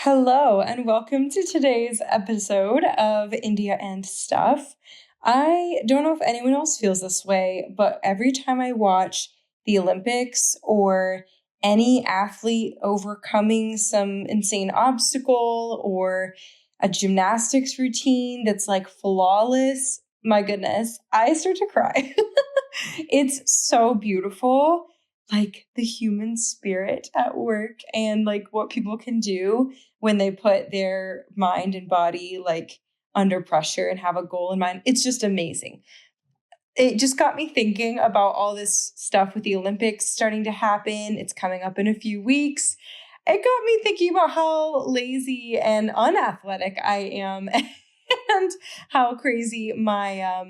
Hello, and welcome to today's episode of India and Stuff. I don't know if anyone else feels this way, but every time I watch the Olympics or any athlete overcoming some insane obstacle or a gymnastics routine that's like flawless, my goodness, I start to cry. It's so beautiful, like the human spirit at work and like what people can do when they put their mind and body like under pressure and have a goal in mind. It's just amazing. It just got me thinking about all this stuff with the Olympics starting to happen. It's coming up in a few weeks. It got me thinking about how lazy and unathletic I am and how crazy my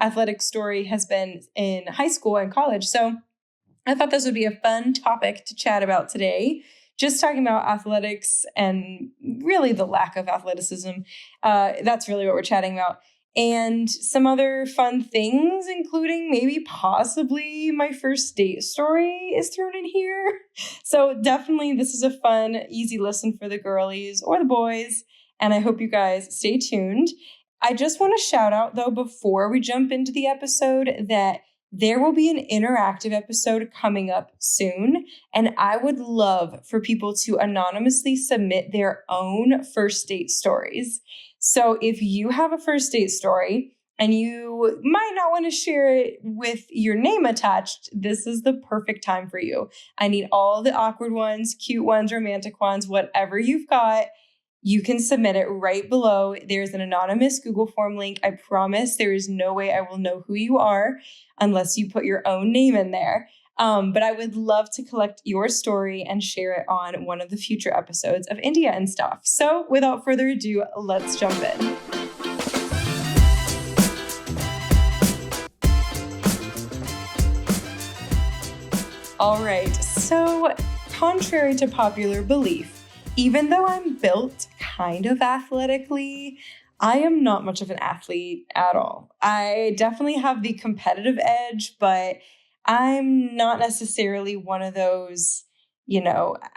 athletic story has been in high school and college. So I thought this would be a fun topic to chat about today. Just talking about athletics and really the lack of athleticism. That's really what we're chatting about. And some other fun things, including maybe possibly my first date story is thrown in here. So definitely this is a fun, easy listen for the girlies or the boys. And I hope you guys stay tuned. I just want to shout out, though, before we jump into the episode, that there will be an interactive episode coming up soon, and I would love for people to anonymously submit their own first date stories. So if you have a first date story and you might not want to share it with your name attached, this is the perfect time for you. I need all the awkward ones, cute ones, romantic ones, whatever you've got. You can submit it right below. There's an anonymous Google form link. I promise there is no way I will know who you are unless you put your own name in there. But I would love to collect your story and share it on one of the future episodes of India and Stuff. So without further ado, let's jump in. All right, so contrary to popular belief, even though I'm built kind of athletically, I am not much of an athlete at all. I definitely have the competitive edge, but I'm not necessarily one of those,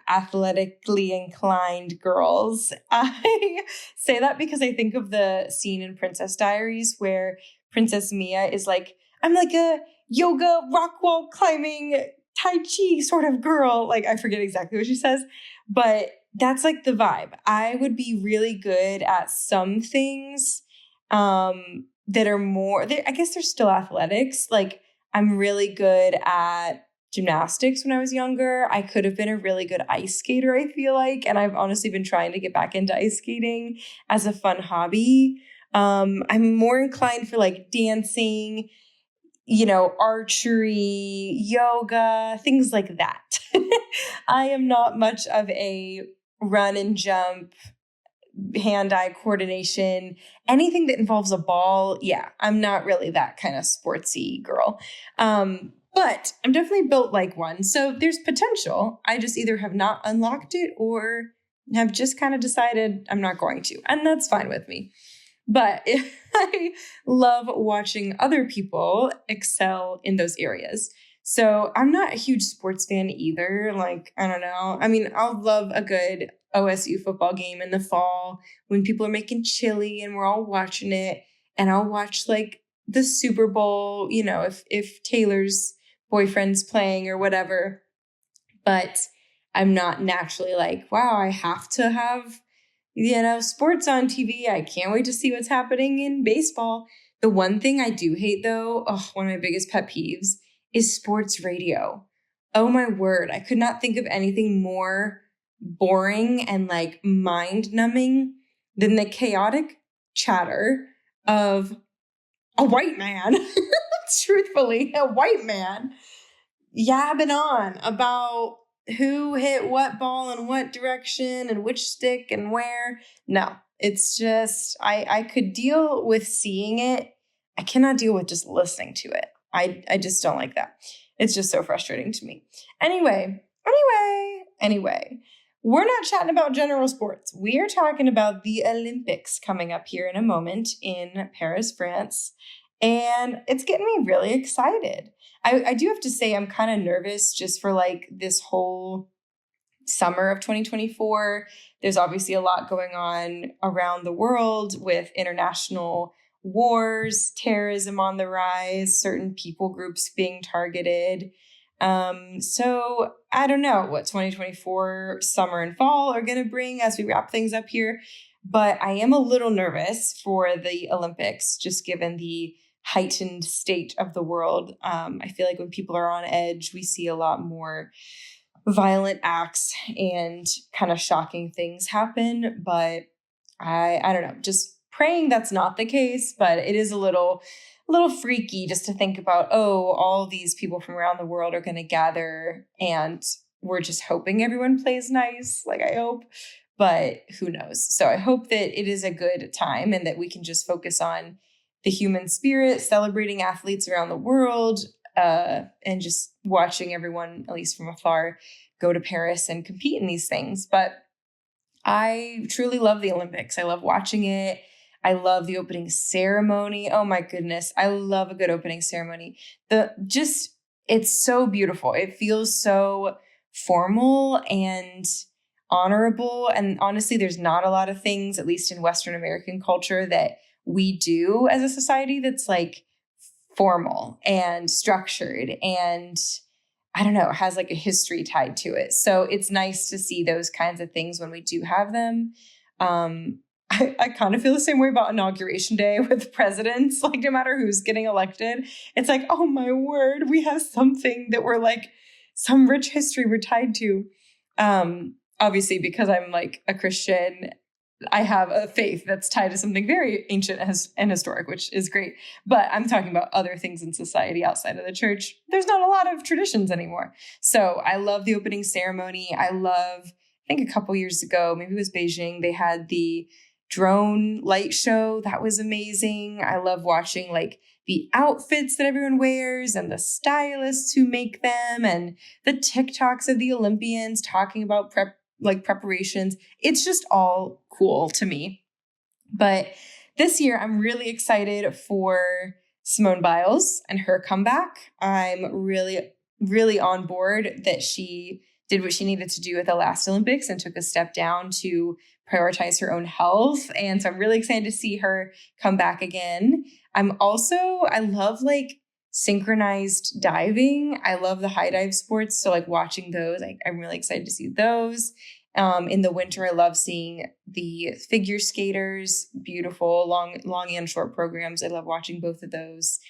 athletically inclined girls. I say that because I think of the scene in Princess Diaries where Princess Mia is like, I'm like a yoga, rock wall climbing, Tai Chi sort of girl. Like, I forget exactly what she says, but that's like the vibe. I would be really good at some things that are more, I guess they're still athletics. Like I'm really good at gymnastics when I was younger. I could have been a really good ice skater, I feel like. And I've honestly been trying to get back into ice skating as a fun hobby. I'm more inclined for like dancing, archery, yoga, things like that. I am not much of a run and jump, hand-eye coordination, anything that involves a ball. Yeah, I'm not really that kind of sportsy girl. But I'm definitely built like one. So there's potential. I just either have not unlocked it or have just kind of decided I'm not going to. And that's fine with me. But I love watching other people excel in those areas. So I'm not a huge sports fan either. Like, I don't know. I mean, I'll love a good OSU football game in the fall when people are making chili and we're all watching it. And I'll watch like the Super Bowl, if Taylor's boyfriend's playing or whatever. But I'm not naturally like, wow, I have to have sports on TV. I can't wait to see what's happening in baseball. The one thing I do hate, though, one of my biggest pet peeves is sports radio. Oh my word. I could not think of anything more boring and like mind numbing than the chaotic chatter of a white man. Truthfully, a white man yabbing on about who hit what ball in what direction and which stick and where. No, it's just, I could deal with seeing it. I cannot deal with just listening to it. I just don't like that. It's just so frustrating to me. Anyway, we're not chatting about general sports. We are talking about the Olympics coming up here in a moment in Paris, France. And it's getting me really excited. I do have to say I'm kind of nervous just for like this whole summer of 2024. There's obviously a lot going on around the world with international wars, terrorism on the rise, certain people groups being targeted. So I don't know what 2024 summer and fall are going to bring as we wrap things up here, but I am a little nervous for the Olympics, just given the heightened state of the world. I feel like when people are on edge, we see a lot more violent acts and kind of shocking things happen. But I don't know, just praying that's not the case, but it is a little freaky just to think about, oh, all these people from around the world are going to gather and we're just hoping everyone plays nice. Like, I hope, but who knows? So I hope that it is a good time and that we can just focus on the human spirit, celebrating athletes around the world, and just watching everyone, at least from afar, go to Paris and compete in these things. But I truly love the Olympics. I love watching it. I love the opening ceremony. Oh my goodness. I love a good opening ceremony. It's so beautiful. It feels so formal and honorable. And honestly, there's not a lot of things, at least in Western American culture, that we do as a society that's like formal and structured and I don't know, has like a history tied to it. So it's nice to see those kinds of things when we do have them. I kind of feel the same way about Inauguration Day with presidents. Like, no matter who's getting elected, it's like, oh my word, we have something that we're like, some rich history we're tied to. Obviously, because I'm like a Christian, I have a faith that's tied to something very ancient and historic, which is great. But I'm talking about other things in society outside of the church. There's not a lot of traditions anymore. So I love the opening ceremony. I think a couple years ago, maybe it was Beijing, they had the drone light show. That was amazing. I love watching like the outfits that everyone wears and the stylists who make them and the TikToks of the Olympians talking about preparations. It's just all cool to me. But this year, I'm really excited for Simone Biles and her comeback. I'm really, really on board that she did what she needed to do at the last Olympics and took a step down to prioritize her own health. And so I'm really excited to see her come back again. I love like synchronized diving. I love the high dive sports. So like watching those, I'm really excited to see those. In the winter, I love seeing the figure skaters, beautiful long and short programs. I love watching both of those.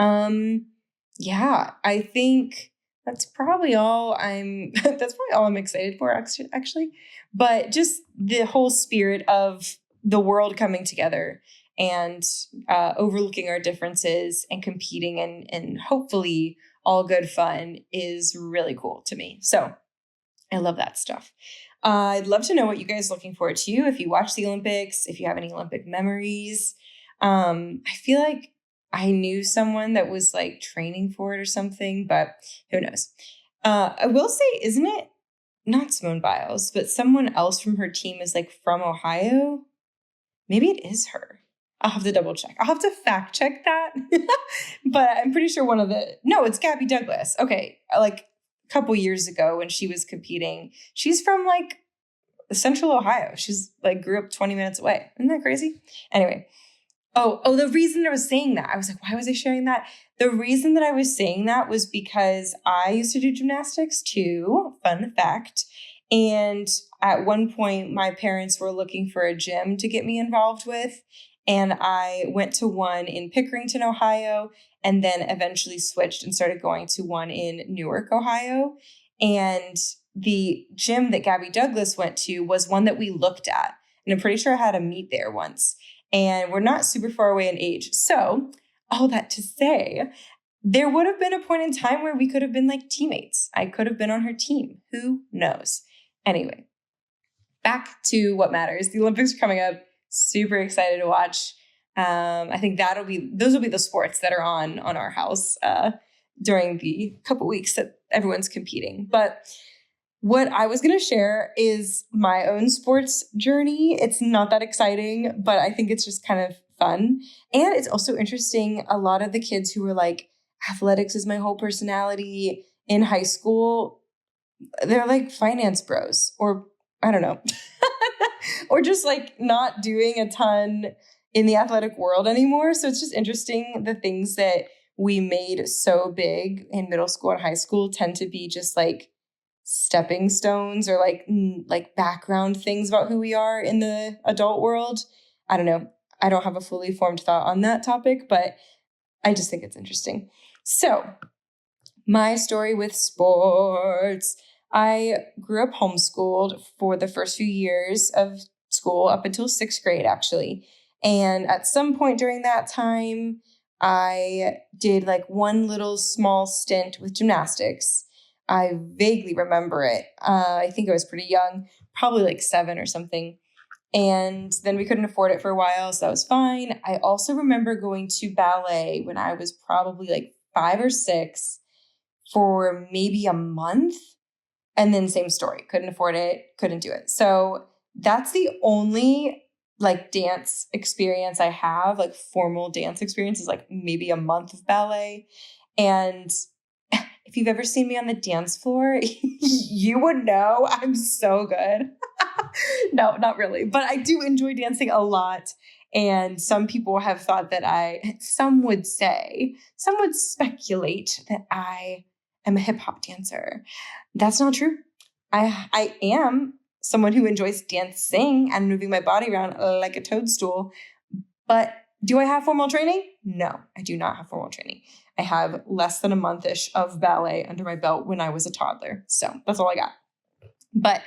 Yeah, I think that's probably all I'm excited for actually. But just the whole spirit of the world coming together and overlooking our differences and competing and hopefully all good fun is really cool to me. So I love that stuff. I'd love to know what you guys are looking forward to if you watch the Olympics, if you have any Olympic memories. I feel like I knew someone that was like training for it or something, but who knows? I will say, isn't it not Simone Biles, but someone else from her team is like from Ohio? Maybe it is her. I'll have to double check. I'll have to fact check that. But I'm pretty sure it's Gabby Douglas. Okay. Like a couple years ago when she was competing, she's from like Central Ohio. She's like grew up 20 minutes away. Isn't that crazy? Anyway. Oh, the reason I was saying that, I was like, why was I sharing that? The reason that I was saying that was because I used to do gymnastics too. Fun fact. And at one point, my parents were looking for a gym to get me involved with. And I went to one in Pickerington, Ohio, and then eventually switched and started going to one in Newark, Ohio. And the gym that Gabby Douglas went to was one that we looked at. And I'm pretty sure I had a meet there once. And we're not super far away in age. So all that to say, there would have been a point in time where we could have been like teammates. I could have been on her team. Who knows? Anyway, back to what matters. The Olympics are coming up. Super excited to watch. I think those will be the sports that are on our house during the couple weeks that everyone's competing. But what I was going to share is my own sports journey. It's not that exciting, but I think it's just kind of fun. And it's also interesting. A lot of the kids who were like, athletics is my whole personality in high school, they're like finance bros, or I don't know, or just like not doing a ton in the athletic world anymore. So it's just interesting, the things that we made so big in middle school and high school tend to be just like stepping stones, or like background things about who we are in the adult world. I don't know. I don't have a fully formed thought on that topic, but I just think it's interesting. So my story with sports. I grew up homeschooled for the first few years of school, up until 6th grade, actually. And at some point during that time, I did like one little small stint with gymnastics. I vaguely remember it. I think I was pretty young, probably like 7 or something. And then we couldn't afford it for a while, so that was fine. I also remember going to ballet when I was probably like 5 or 6 for maybe a month. And then same story, couldn't afford it, couldn't do it. So that's the only like dance experience I have, like formal dance experience, is like maybe a month of ballet. And if you've ever seen me on the dance floor, you would know I'm so good. No, not really. But I do enjoy dancing a lot. And some people have thought that some would speculate that I am a hip hop dancer. That's not true. I am someone who enjoys dancing and moving my body around like a toadstool. But do I have formal training? No, I do not have formal training. I have less than a month-ish of ballet under my belt when I was a toddler. So that's all I got. But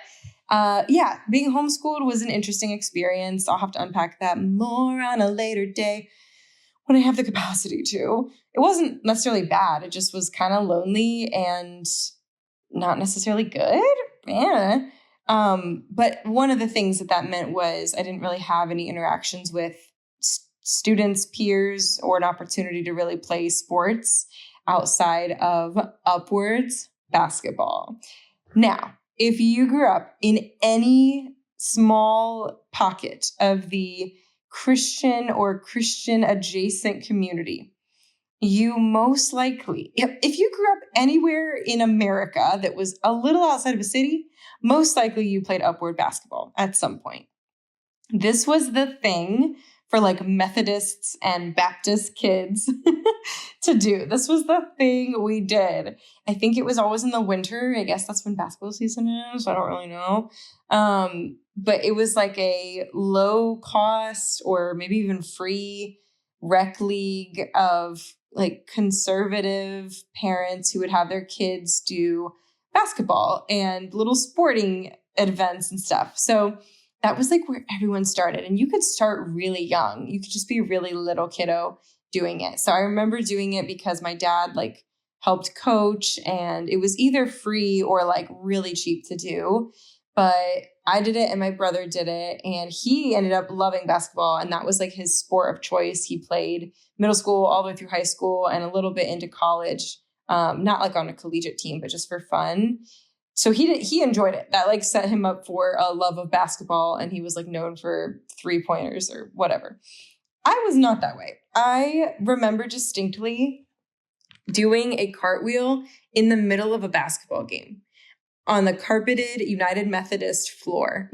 yeah, being homeschooled was an interesting experience. I'll have to unpack that more on a later day when I have the capacity to. It wasn't necessarily bad. It just was kind of lonely and not necessarily good. Yeah. But one of the things that meant was I didn't really have any interactions with students, peers, or an opportunity to really play sports outside of Upwards basketball. Now, if you grew up in any small pocket of the Christian or Christian adjacent community, you most likely, if you grew up anywhere in America that was a little outside of a city, most likely you played Upward basketball at some point. This was the thing for like Methodists and Baptist kids to do. This was the thing we did. I think it was always in the winter. I guess that's when basketball season is. I don't really know. But it was like a low cost or maybe even free rec league of like conservative parents who would have their kids do basketball and little sporting events and stuff. So that was like where everyone started. And you could start really young. You could just be a really little kiddo doing it. So I remember doing it because my dad like helped coach, and it was either free or like really cheap to do. But I did it and my brother did it, and he ended up loving basketball. And that was like his sport of choice. He played middle school all the way through high school and a little bit into college. Not like on a collegiate team, but just for fun. So he enjoyed it. That like set him up for a love of basketball, and he was like known for 3-pointers or whatever. I was not that way. I remember distinctly doing a cartwheel in the middle of a basketball game on the carpeted United Methodist floor.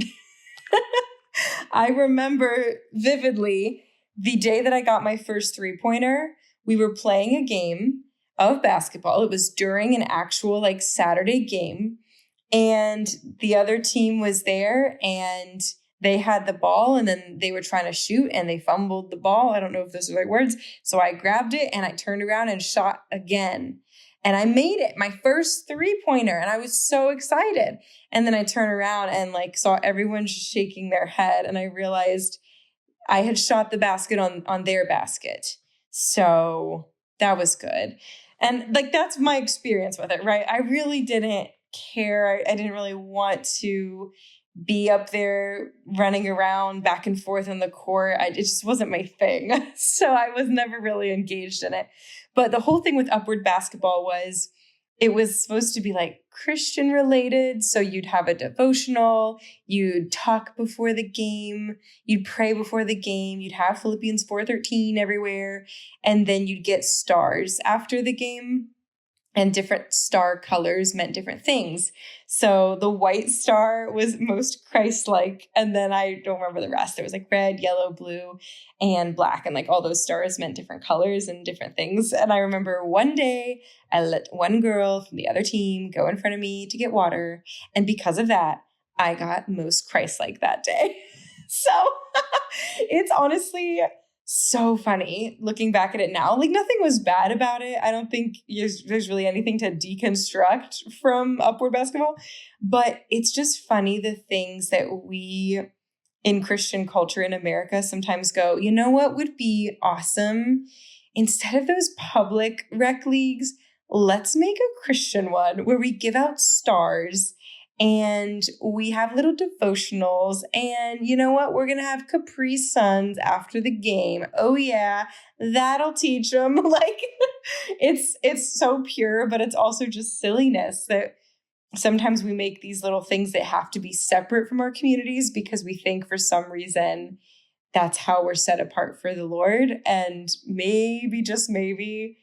I remember vividly the day that I got my first 3-pointer. We were playing a game of basketball. It was during an actual like Saturday game. And the other team was there and they had the ball, and then they were trying to shoot and they fumbled the ball. I don't know if those are the right words. So I grabbed it and I turned around and shot again. And I made it, my first 3-pointer, and I was so excited. And then I turned around and like saw everyone shaking their head, and I realized I had shot the basket on their basket. So that was good. And like that's my experience with it, right? I really didn't care. I didn't really want to be up there running around back and forth on the court. It just wasn't my thing. So I was never really engaged in it. But the whole thing with Upward basketball was it was supposed to be like Christian related. So you'd have a devotional, you'd talk before the game, you'd pray before the game, you'd have Philippians 4:13 everywhere, and then you'd get stars after the game. and different star colors meant different things. So the white star was most Christ-like, and then I don't remember the rest. There was like red, yellow, blue, and black, and like all those stars meant different colors and different things. And I remember one day I let one girl from the other team go in front of me to get water, and because of that, I got most Christ-like that day. So it's honestly so funny looking back at it now. Like, nothing was bad about it. I don't think there's really anything to deconstruct from Upward Basketball, but it's just funny the things that we in Christian culture in America sometimes go, you know what would be awesome? Instead of those public rec leagues, let's make a Christian one where we give out stars and we have little devotionals, and you know what? We're going to have Capri Suns after the game. Oh yeah, that'll teach them. Like, it's so pure, but it's also just silliness that sometimes we make these little things that have to be separate from our communities because we think for some reason that's how we're set apart for the Lord. And maybe, just maybe,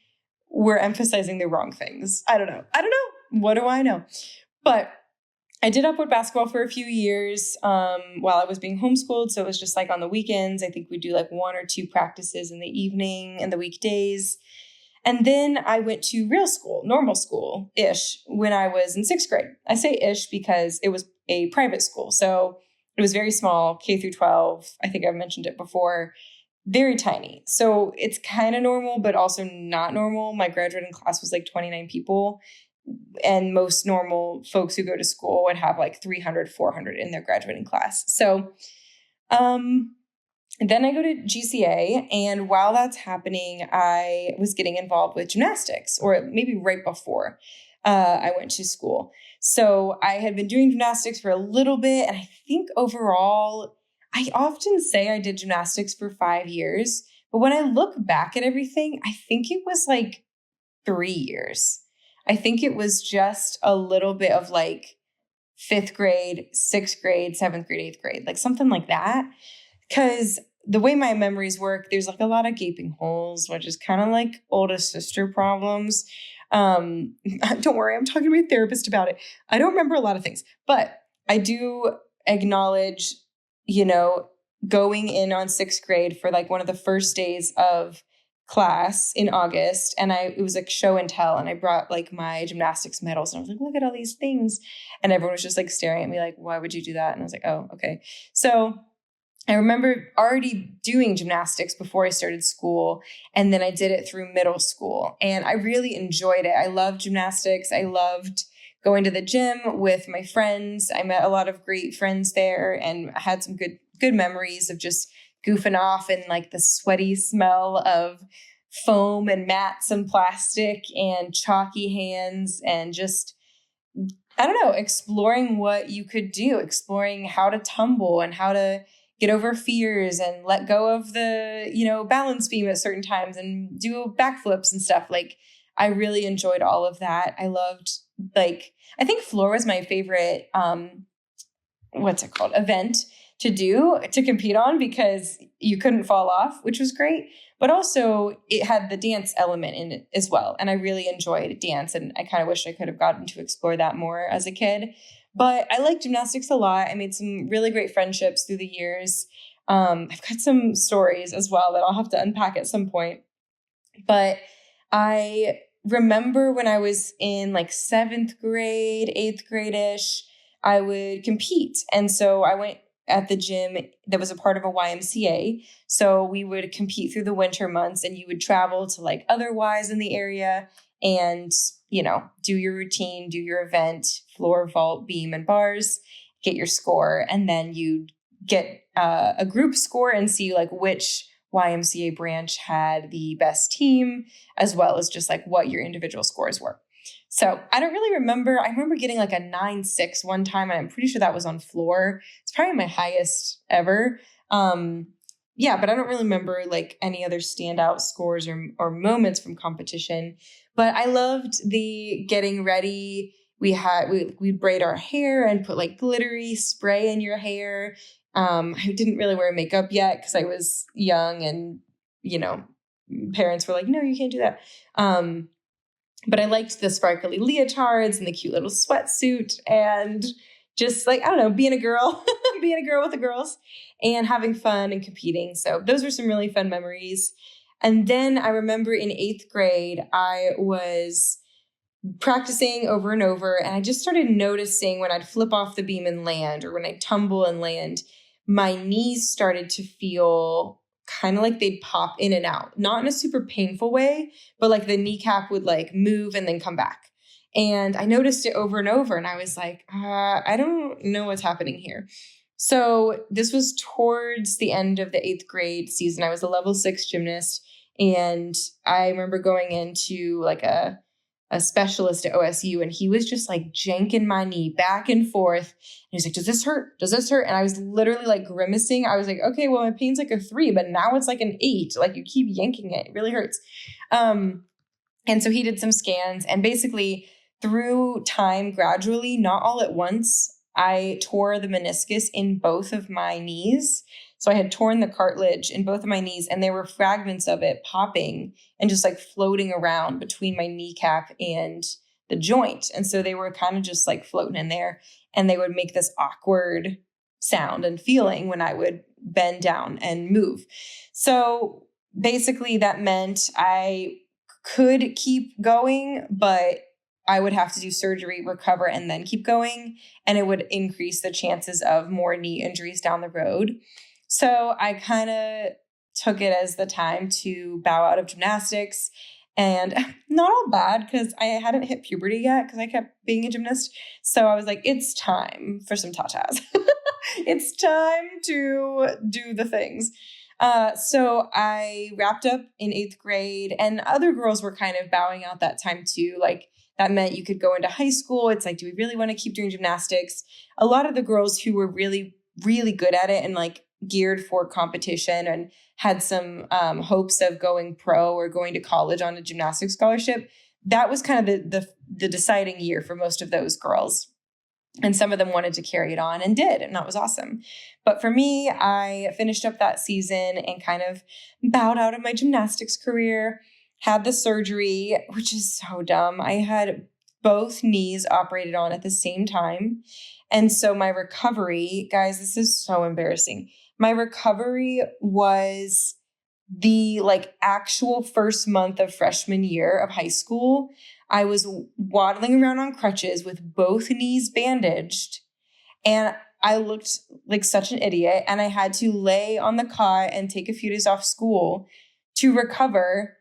we're emphasizing the wrong things. I don't know. What do I know? But I did Upward Basketball for a few years while I was being homeschooled. So it was just like on the weekends. I think we do like 1 or 2 practices in the evening and the weekdays. And then I went to real school, normal school-ish, when I was in 6th grade. I say ish because it was a private school. So it was very small, K through 12. I think I've mentioned it before. Very tiny. So it's kind of normal, but also not normal. My graduating class was like 29 people. And most normal folks who go to school would have like 300, 400 in their graduating class. So then I go to GCA, and while that's happening, I was getting involved with gymnastics, or maybe right before I went to school. So I had been doing gymnastics for a little bit, and I think overall, I often say I did gymnastics for 5 years, but when I look back at everything, I think it was like 3 years. I think it was just a little bit of like 5th grade, 6th grade, 7th grade, 8th grade, like something like that. Because the way my memories work, there's like a lot of gaping holes, which is kind of like oldest sister problems. Don't worry, I'm talking to my therapist about it. I don't remember a lot of things, but I do acknowledge, going in on 6th grade for like one of the first days of class in August, and it was like show and tell, and I brought like my gymnastics medals, and I was like, look at all these things, and everyone was just like staring at me like, why would you do that? And I was like, oh, okay. So I remember already doing gymnastics before I started school, and then I did it through middle school, and I really enjoyed it. I loved gymnastics. I loved going to the gym with my friends. I met a lot of great friends there, and I had some good memories of just goofing off and like the sweaty smell of foam and mats and plastic and chalky hands, and just, I don't know, exploring what you could do, exploring how to tumble and how to get over fears and let go of the, balance beam at certain times and do backflips and stuff. Like, I really enjoyed all of that. I loved, like, I think floor was my favorite, event to compete on, because you couldn't fall off, which was great. But also it had the dance element in it as well. And I really enjoyed dance, and I kind of wish I could have gotten to explore that more as a kid. But I like gymnastics a lot. I made some really great friendships through the years. I've got some stories as well that I'll have to unpack at some point. But I remember when I was in like 7th grade, 8th grade-ish, I would compete. And so I went at the gym that was a part of a YMCA. So we would compete through the winter months, and you would travel to like other Ys in the area and, do your routine, do your event, floor, vault, beam, and bars, get your score. And then you get a group score and see like which YMCA branch had the best team, as well as just like what your individual scores were. So I don't really remember. I remember getting like a 9.6 one time, and I'm pretty sure that was on floor. It's probably my highest ever. But I don't really remember like any other standout scores or moments from competition. But I loved the getting ready. We'd braid our hair and put like glittery spray in your hair. I didn't really wear makeup yet because I was young, and parents were like, no, you can't do that. But I liked the sparkly leotards and the cute little sweatsuit and just like, I don't know, being a girl, being a girl with the girls and having fun and competing. So those were some really fun memories. And then I remember in 8th grade, I was practicing over and over. And I just started noticing when I'd flip off the beam and land, or when I'd tumble and land, my knees started to feel kind of like they'd pop in and out, not in a super painful way, but like the kneecap would like move and then come back. And I noticed it over and over. And I was like, I don't know what's happening here. So this was towards the end of the 8th grade season. I was a level 6 gymnast. And I remember going into like a specialist at OSU, and he was just like janking my knee back and forth. And he was like, does this hurt? Does this hurt? And I was literally like grimacing. I was like, okay, well, my pain's like a 3, but now it's like an 8. Like you keep yanking it. It really hurts. And so he did some scans, and basically through time, gradually, not all at once, I tore the meniscus in both of my knees. So I had torn the cartilage in both of my knees, and there were fragments of it popping and just like floating around between my kneecap and the joint. And so they were kind of just like floating in there, and they would make this awkward sound and feeling when I would bend down and move. So basically that meant I could keep going, but I would have to do surgery, recover, and then keep going. And it would increase the chances of more knee injuries down the road. So I kind of took it as the time to bow out of gymnastics. And not all bad, because I hadn't hit puberty yet, because I kept being a gymnast. So I was like, it's time for some tatas. It's time to do the things. So I wrapped up in 8th grade, and other girls were kind of bowing out that time too. Like that meant you could go into high school. It's like, do we really want to keep doing gymnastics? A lot of the girls who were really, really good at it and like geared for competition and had some hopes of going pro or going to college on a gymnastics scholarship, that was kind of the deciding year for most of those girls. And some of them wanted to carry it on and did, and that was awesome. But for me, I finished up that season and kind of bowed out of my gymnastics career, had the surgery, which is so dumb. I had both knees operated on at the same time. And so my recovery, guys, this is so embarrassing. My recovery was the like actual first month of freshman year of high school. I was waddling around on crutches with both knees bandaged, and I looked like such an idiot, and I had to lay on the cot and take a few days off school to recover.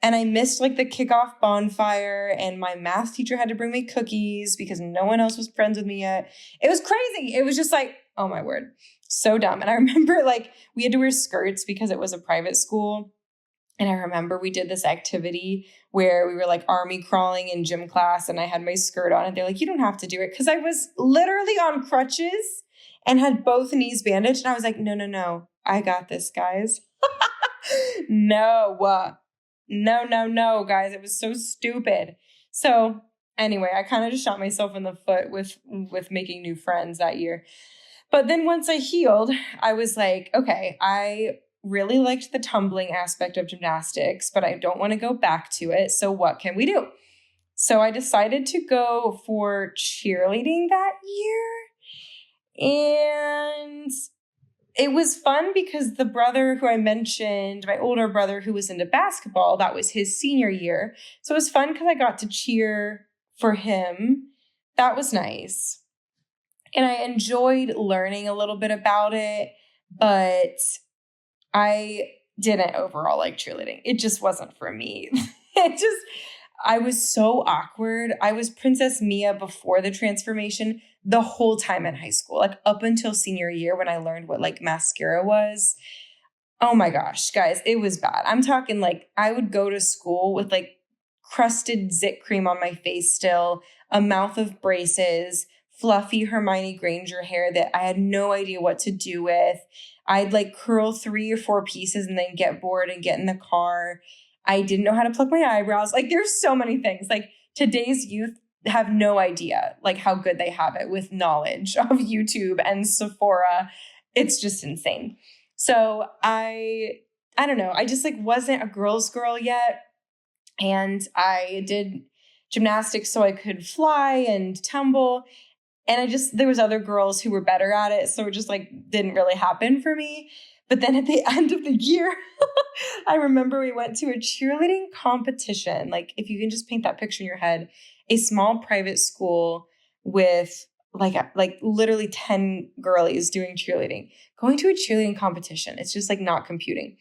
And I missed like the kickoff bonfire, and my math teacher had to bring me cookies because no one else was friends with me yet. It was crazy. It was just like, oh my word, so dumb. And I remember like we had to wear skirts because it was a private school. And I remember we did this activity where we were like army crawling in gym class, and I had my skirt on, and they're like, you don't have to do it, because I was literally on crutches and had both knees bandaged. And I was like, no, I got this, guys. No, guys. It was so stupid. So anyway, I kind of just shot myself in the foot with making new friends that year. But then once I healed, I was like, okay, I really liked the tumbling aspect of gymnastics, but I don't want to go back to it. So what can we do? So I decided to go for cheerleading that year. And it was fun because the brother who I mentioned, my older brother who was into basketball, that was his senior year. So it was fun because I got to cheer for him. That was nice. And I enjoyed learning a little bit about it, but I didn't overall like cheerleading. It just wasn't for me. I was so awkward. I was Princess Mia before the transformation the whole time in high school, like up until senior year when I learned what like mascara was. Oh my gosh, guys, it was bad. I'm talking like I would go to school with like crusted zit cream on my face still, a mouth of braces, fluffy Hermione Granger hair that I had no idea what to do with. I'd like curl 3 or 4 pieces and then get bored and get in the car. I didn't know how to pluck my eyebrows. Like there's so many things. Like today's youth have no idea like how good they have it with knowledge of YouTube and Sephora. It's just insane. So I don't know. I just like wasn't a girl's girl yet. And I did gymnastics so I could fly and tumble. And there was other girls who were better at it. So it just like didn't really happen for me. But then at the end of the year, I remember we went to a cheerleading competition. Like if you can just paint that picture in your head, a small private school with like literally 10 girlies doing cheerleading, going to a cheerleading competition. It's just like not computing.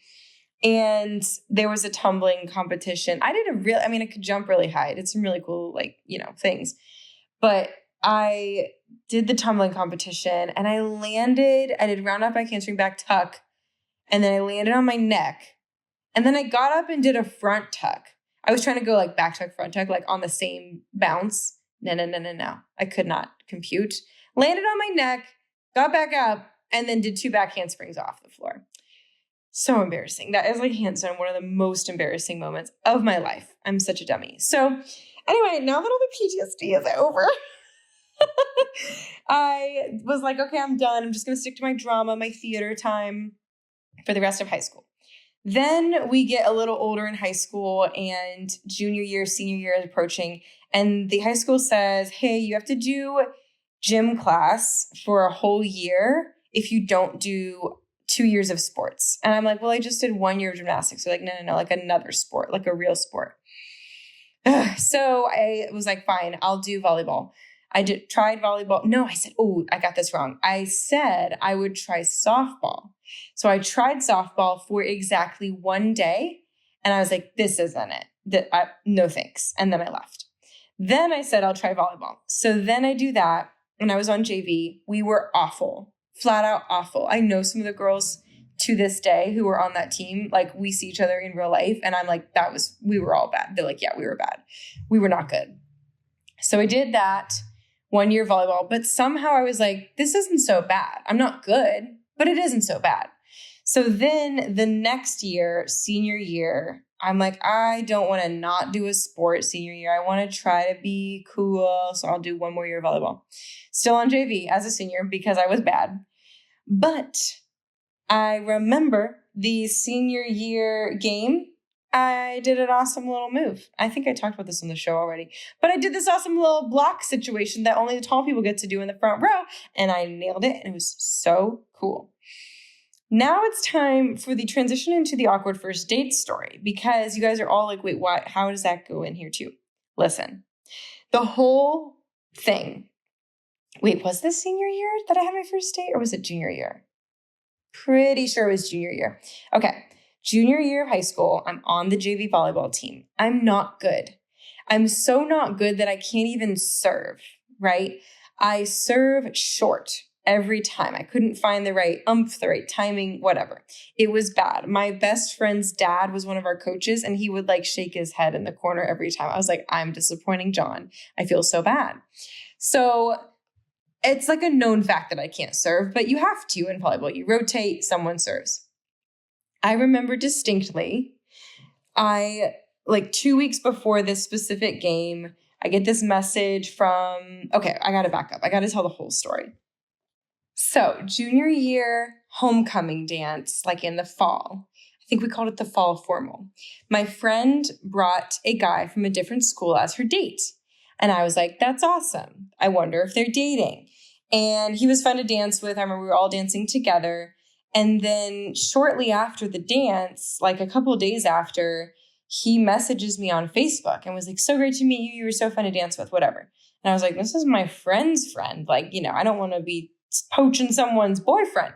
And there was a tumbling competition. I could jump really high. I did some really cool, things. But I did the tumbling competition and I did round up, back, handspring, back, tuck. And then I landed on my neck. And then I got up and did a front tuck. I was trying to go like back tuck, front tuck, like on the same bounce. No. I could not compute. Landed on my neck, got back up, and then did 2 back handsprings off the floor. So embarrassing. That is like hands down one of the most embarrassing moments of my life. I'm such a dummy. So anyway, now that all the PTSD is over, I was like, okay, I'm done. I'm just going to stick to my drama, my theater time for the rest of high school. Then we get a little older in high school and junior year, senior year is approaching. And the high school says, hey, you have to do gym class for a whole year if you don't do 2 years of sports. And I'm like, well, I just did 1 year of gymnastics. So like, no, like another sport, like a real sport. So I was like, fine, I'll do volleyball. Tried volleyball. No, I said, oh, I got this wrong. I said I would try softball. So I tried softball for exactly 1 day. And I was like, this isn't it. No thanks. And then I left. Then I said, I'll try volleyball. So then I do that. And I was on JV. We were awful, flat out awful. I know some of the girls to this day who were on that team. Like we see each other in real life. And I'm like, we were all bad. They're like, yeah, we were bad. We were not good. So I did that 1 year volleyball, but somehow I was like, this isn't so bad. I'm not good, but it isn't so bad. So then the next year, senior year, I'm like, I don't want to not do a sport senior year. I want to try to be cool. So I'll do 1 more year of volleyball. Still on JV as a senior because I was bad. But I remember the senior year game. I did an awesome little move. I think I talked about this on the show already, but I did this awesome little block situation that only the tall people get to do in the front row, and I nailed it, and it was so cool. Now it's time for the transition into the awkward first date story, because you guys are all like, wait, what? How does that go in here too? Listen, the whole thing. Wait, was this senior year that I had my first date, or was it junior year? Pretty sure it was junior year. Okay. Junior year of high school, I'm on the JV volleyball team. I'm not good. I'm so not good that I can't even serve, right? I serve short every time. I couldn't find the right the right timing, whatever. It was bad. My best friend's dad was one of our coaches, and he would like shake his head in the corner every time. I was like, I'm disappointing John. I feel so bad. So it's like a known fact that I can't serve, but you have to in volleyball. You rotate, someone serves. I remember distinctly, 2 weeks before this specific game, I get this message okay, I got to back up. I got to tell the whole story. So junior year homecoming dance, like in the fall, I think we called it the fall formal. My friend brought a guy from a different school as her date. And I was like, that's awesome. I wonder if they're dating. And he was fun to dance with. I remember we were all dancing together. And then shortly after the dance, like a couple of days after, he messages me on Facebook and was like, so great to meet you. You were so fun to dance with, whatever. And I was like, this is my friend's friend. Like, I don't want to be poaching someone's boyfriend.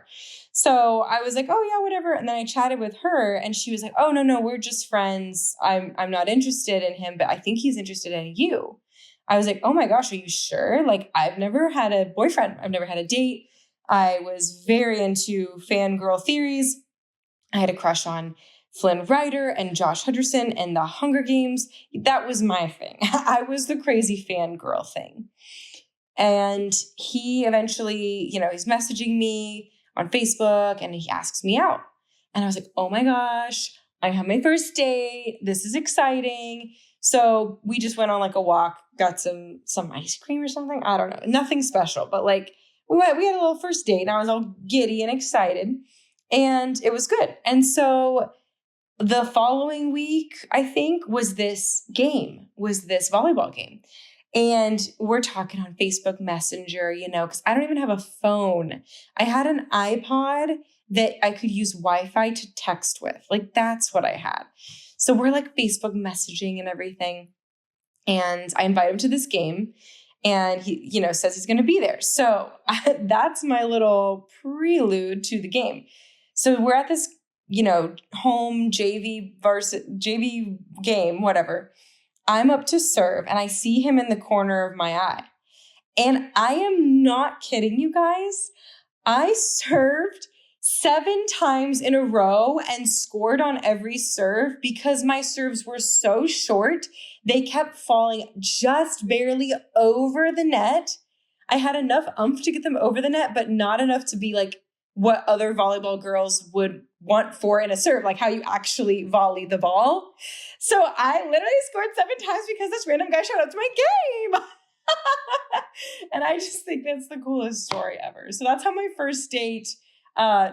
So I was like, oh yeah, whatever. And then I chatted with her and she was like, oh, no, we're just friends. I'm not interested in him, but I think he's interested in you. I was like, oh my gosh, are you sure? Like, I've never had a boyfriend. I've never had a date. I was very into fangirl theories. I had a crush on Flynn Rider and Josh Hutcherson and the Hunger Games. That was my thing. I was the crazy fangirl thing. And he eventually, he's messaging me on Facebook and he asks me out. And I was like, oh my gosh, I have my first date. This is exciting. So we just went on like a walk, got some ice cream or something. I don't know. Nothing special, but like, we had a little first date and I was all giddy and excited and it was good. And so the following week, I think, was this volleyball game. And we're talking on Facebook Messenger, because I don't even have a phone. I had an iPod that I could use Wi-Fi to text with. Like, that's what I had. So we're like Facebook messaging and everything. And I invite him to this game. And he, says he's going to be there. So that's my little prelude to the game. So we're at this, home JV game, whatever. I'm up to serve and I see him in the corner of my eye. And I am not kidding you guys. I served 7 times in a row and scored on every serve because my serves were so short. They kept falling just barely over the net. I had enough oomph to get them over the net, but not enough to be like what other volleyball girls would want for in a serve, like how you actually volley the ball. So I literally scored 7 times because this random guy showed up to my game. And I just think that's the coolest story ever. So that's how my first date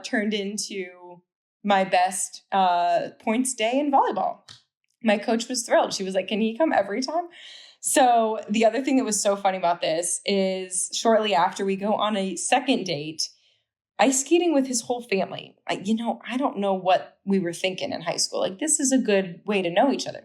turned into my best points day in volleyball. My coach was thrilled. She was like, can he come every time? So the other thing that was so funny about this is shortly after we go on a second date, ice skating with his whole family. I don't know what we were thinking in high school. Like, this is a good way to know each other.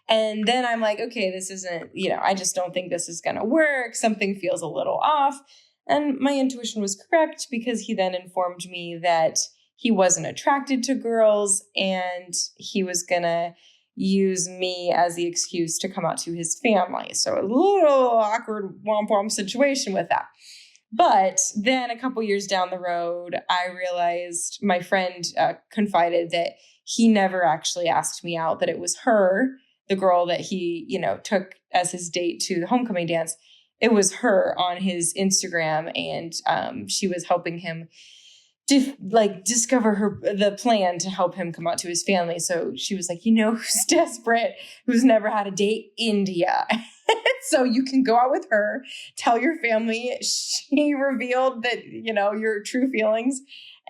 And then I'm like, okay, this isn't, I just don't think this is going to work. Something feels a little off. And my intuition was correct because he then informed me that he wasn't attracted to girls and he was going to use me as the excuse to come out to his family. So a little awkward womp-womp situation with that. But then a couple years down the road, I realized my friend confided that he never actually asked me out, that it was her, the girl that he, took as his date to the homecoming dance. It was her on his Instagram, and she was helping him discover the plan to help him come out to his family. So she was like, who's desperate, who's never had a date? India. So you can go out with her, tell your family. She revealed that, your true feelings.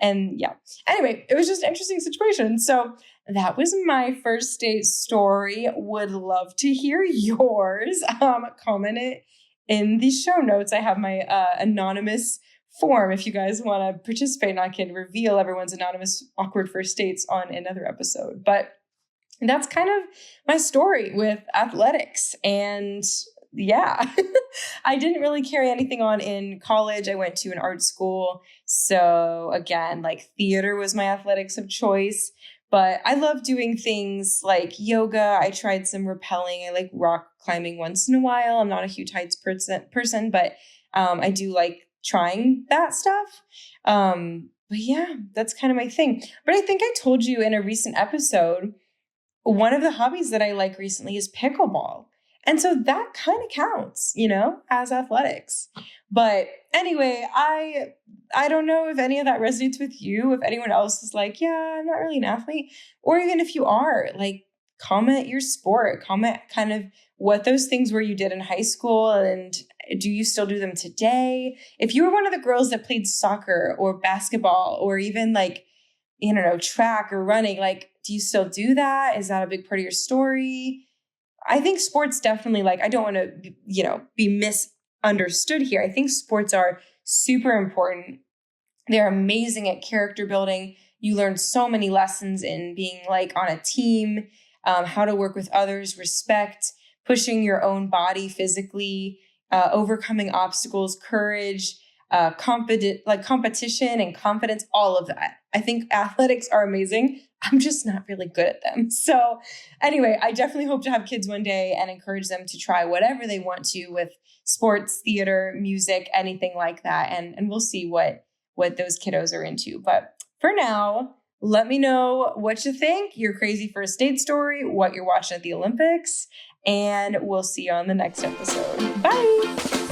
And yeah, anyway, it was just an interesting situation. So that was my first date story. Would love to hear yours. Comment it in the show notes. I have my anonymous form if you guys want to participate, and I can reveal everyone's anonymous awkward first dates on another episode. But that's kind of my story with athletics. And yeah, I didn't really carry anything on in college. I went to an art school. So again, like theater was my athletics of choice. But I love doing things like yoga. I tried some rappelling. I like rock climbing once in a while. I'm not a huge heights person, but I do like trying that stuff. But yeah, that's kind of my thing. But I think I told you in a recent episode, one of the hobbies that I like recently is pickleball. And so that kind of counts, as athletics. But anyway, I don't know if any of that resonates with you. If anyone else is like, yeah, I'm not really an athlete. Or even if you are, like, comment your sport, comment kind of what those things were you did in high school, and do you still do them today? If you were one of the girls that played soccer or basketball or even track or running, like, do you still do that? Is that a big part of your story? I think sports definitely, I don't want to, be misunderstood here. I think sports are super important. They're amazing at character building. You learn so many lessons in being on a team, how to work with others, respect, pushing your own body physically, overcoming obstacles, courage, competition and confidence, all of that. I think athletics are amazing. I'm just not really good at them. So anyway, I definitely hope to have kids one day and encourage them to try whatever they want to with sports, theater, music, anything like that. And we'll see what those kiddos are into. But for now, let me know what you think, your crazy first date story, what you're watching at the Olympics, and we'll see you on the next episode. Bye.